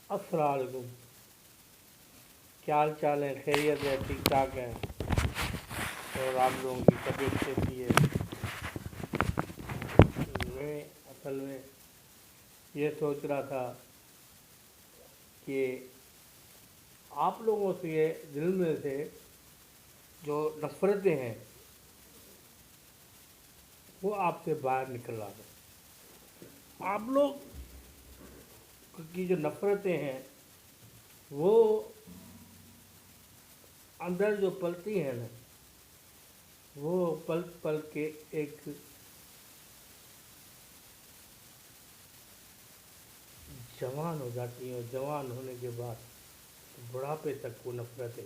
السلام علیکم. کیا حال چال ہے؟ خیریت ہے؟ ٹھیک ٹھاک ہے؟ اور آپ لوگوں کی طبیعت کیسی ہے؟ میں اصل میں یہ سوچ رہا تھا کہ آپ لوگوں سے یہ دل میں سے جو نفرتیں ہیں وہ آپ سے باہر نکل رہا تھا. آپ لوگ کی جو نفرتیں ہیں وہ اندر جو پلتی ہیں نا، وہ پل پل کے ایک جوان ہو جاتی ہیں، اور جوان ہونے کے بعد بڑھاپے تک وہ نفرتیں.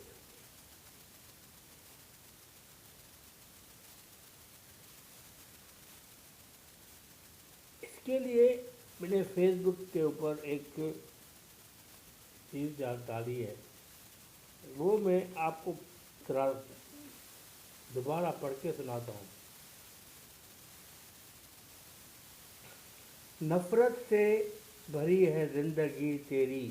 اس کے لیے میں نے فیس بک کے اوپر ایک چیز ڈالی ہے، وہ میں آپ کو ذرا دوبارہ پڑھ کے سناتا ہوں. نفرت سے بھری ہے زندگی تیری،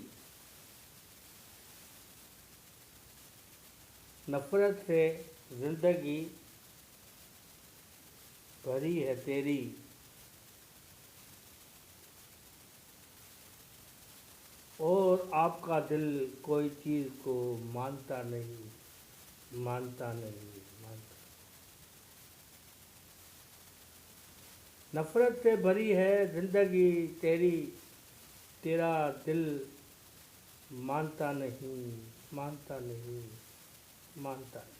نفرت سے زندگی بھری ہے تیری، اور آپ کا دل کوئی چیز کو مانتا نہیں، مانتا نہیں، مانتا. نفرت سے بھری ہے زندگی تیری، تیرا دل مانتا نہیں، مانتا نہیں، مانتا نہیں.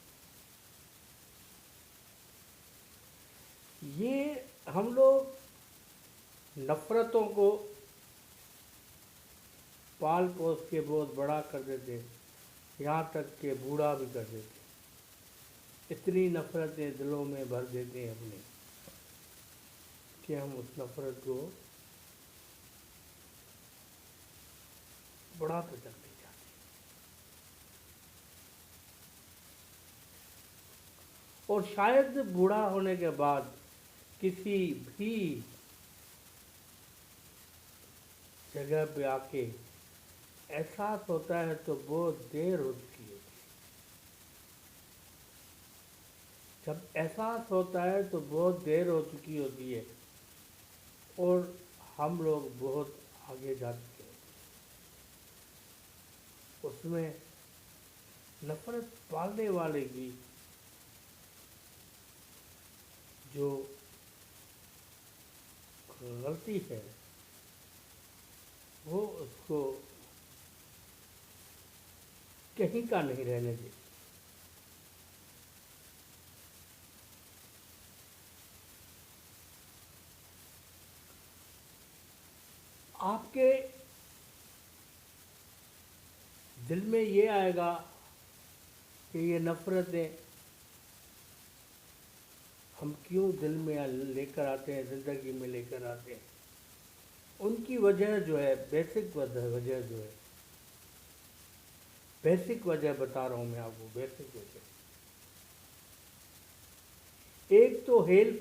یہ ہم لوگ نفرتوں کو پال پوس کے بہت بڑا کر دیتے، یہاں تک کہ بوڑھا بھی کر دیتے. اتنی نفرتیں دلوں میں بھر دیتے ہیں اپنے کہ ہم اس نفرت کو بڑھا تو تک نہیں جاتے. اور شاید بوڑھا ہونے کے بعد کسی بھی جگہ پہ آ کے احساس ہوتا ہے تو بہت دیر ہو چکی ہوتی ہے. جب احساس ہوتا ہے تو بہت دیر ہو چکی ہوتی ہے، اور ہم لوگ بہت آگے جا چکے ہوتے ہیں. اس میں نفرت پالنے والے کی جو غلطی ہے وہ اس کو کہیں کا نہیں رہنے دے. آپ کے دل میں یہ آئے گا کہ یہ نفرتیں ہم کیوں دل میں لے کر آتے ہیں، زندگی میں لے کر آتے ہیں. ان کی وجہ جو ہے، بیسک وجہ جو ہے، بیسک وجہ بتا رہا ہوں میں آپ کو. بیسک وجہ ایک تو ہیلپ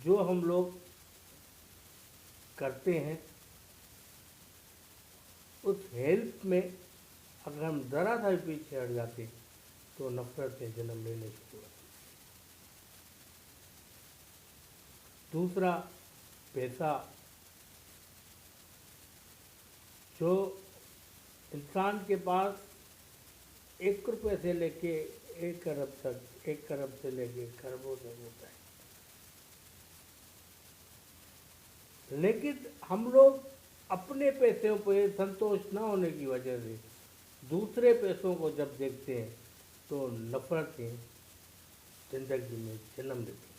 جو ہم لوگ کرتے ہیں، اس ہیلپ میں اگر ہم ذرا سا بھی پیچھے ہٹ جاتے تو نفرتیں جنم لینے شروع ہوتی. دوسرا پیسہ، جو انسان کے پاس 1 روپے سے لے کے 1 ارب تک، 1 ارب سے لے کے کروڑوں تک ہوتا ہے، لیکن ہم لوگ اپنے پیسوں پہ سنتوش نہ ہونے کی وجہ سے دوسرے پیسوں کو جب دیکھتے ہیں تو نفرتیں زندگی میں جنم لیتی ہیں.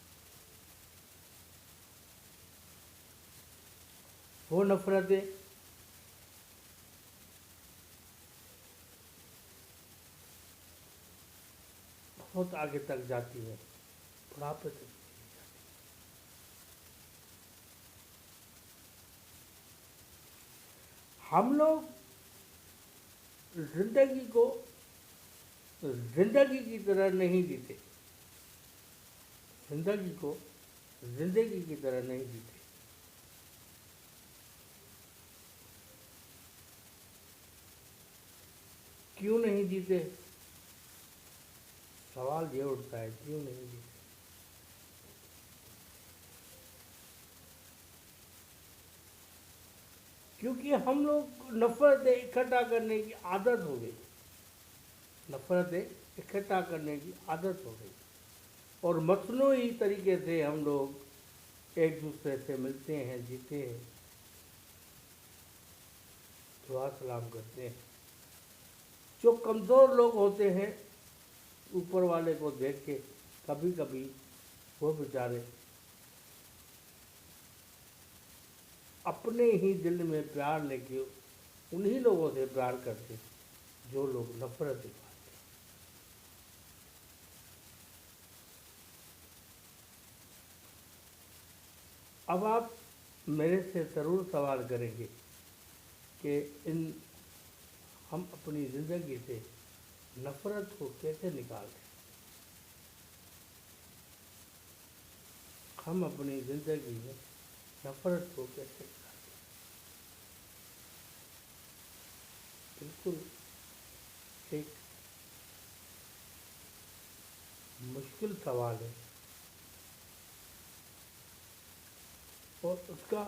وہ نفرتیں بہت آگے تک جاتی ہیں، بڑھاپے تک چلی جاتی ہیں. ہم لوگ زندگی کو زندگی کی طرح نہیں جیتے، زندگی کو زندگی کی طرح نہیں جیتے. کیوں نہیں جیتے؟ سوال یہ اٹھتا ہے کیوں نہیں جیتے؟ کیونکہ ہم لوگ نفرتیں اکٹھا کرنے کی عادت ہو گئی، نفرتیں اکٹھا کرنے کی عادت ہو گئی، اور مصنوعی طریقے سے ہم لوگ ایک دوسرے سے ملتے ہیں، جیتے ہیں، دعا سلام کرتے ہیں۔ جو کمزور لوگ ہوتے ہیں اوپر والے کو دیکھ کے کبھی کبھی وہ بیچارے اپنے ہی دل میں پیار لے کے انہی لوگوں سے پیار کرتے جو لوگ نفرت دکھاتے۔ اب آپ میرے سے ضرور سوال کریں گے کہ ہم اپنی زندگی سے نفرت کو کیسے نکالیں؟ ہم اپنی زندگی میں نفرت کو کیسے نکالیں؟ بالکل ایک مشکل سوال ہے، اور اس کا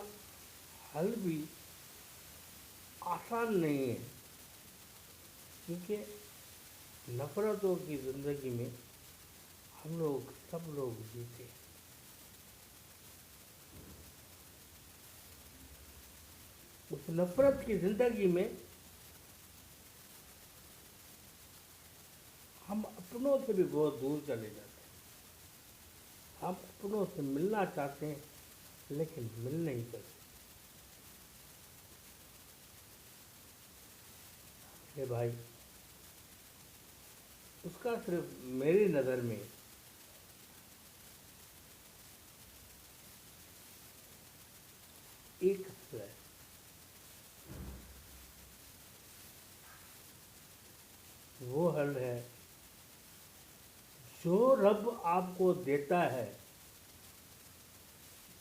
حل بھی آسان نہیں ہے، کیونکہ نفرتوں کی زندگی میں ہم لوگ سب لوگ جیتے ہیں۔ اس نفرت کی زندگی میں ہم اپنوں سے بھی بہت دور چلے جاتے ہیں، ہم اپنوں سے ملنا چاہتے ہیں لیکن مل نہیں سکتے۔ اے بھائی، اس کا صرف میری نظر میں ایک حل ہے، وہ حل ہے جو رب آپ کو دیتا ہے،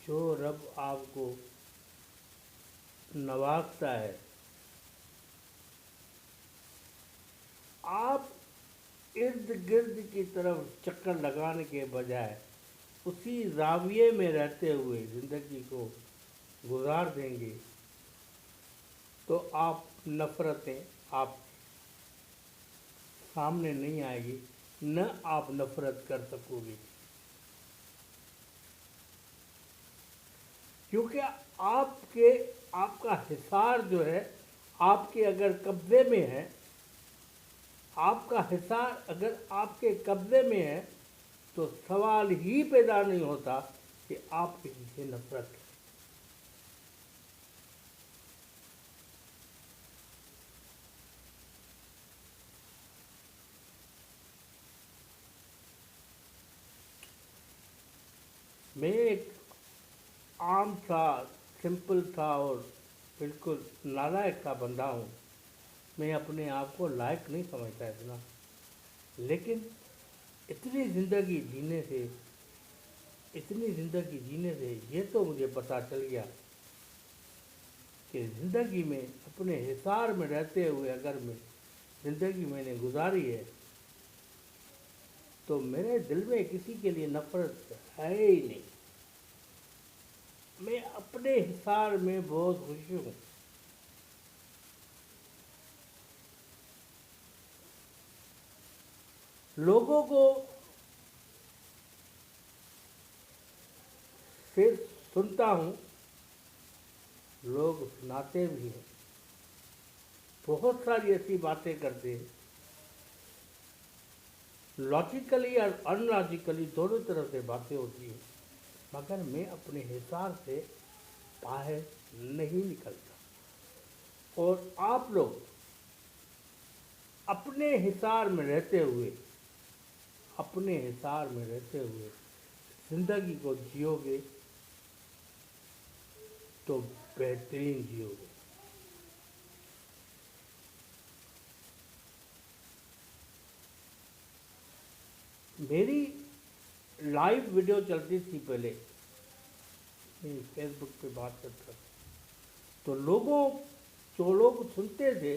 جو رب آپ کو نوازتا ہے، آپ ارد گرد کی طرف چکر لگانے کے بجائے اسی زاویے میں رہتے ہوئے زندگی کو گزار دیں گے تو آپ نفرتیں آپ سامنے نہیں آئے گی، نہ آپ نفرت کر سکو گے، کیونکہ آپ کا حصار جو ہے آپ کے اگر قبضے میں ہے، آپ کا حصار اگر آپ کے قبضے میں ہے تو سوال ہی پیدا نہیں ہوتا کہ آپ کسی سے نفرت کریں۔ میں ایک عام سا، سمپل سا اور بالکل نالائق سا بندہ ہوں، میں اپنے آپ کو لائق نہیں سمجھتا اتنا، لیکن اتنی زندگی جینے سے یہ تو مجھے پتا چل گیا کہ زندگی میں اپنے حصار میں رہتے ہوئے اگر زندگی میں نے گزاری ہے تو میرے دل میں کسی کے لیے نفرت ہے ہی نہیں، میں اپنے حصار میں بہت خوش ہوں۔ لوگوں کو پھر سنتا ہوں، لوگ سناتے بھی ہیں، بہت ساری ایسی باتیں کرتے ہیں، لاجیکلی اور ان لاجیکلی دونوں طرح سے باتیں ہوتی ہیں، مگر میں اپنے حصار سے باہر نہیں نکلتا، اور آپ لوگ اپنے حصار میں رہتے ہوئے زندگی کو جیو گے تو بہترین جیو گے۔ میری لائیو ویڈیو چلتی تھی پہلے، میں فیس بک پہ بات کرتا تھا تو جو لوگ سنتے تھے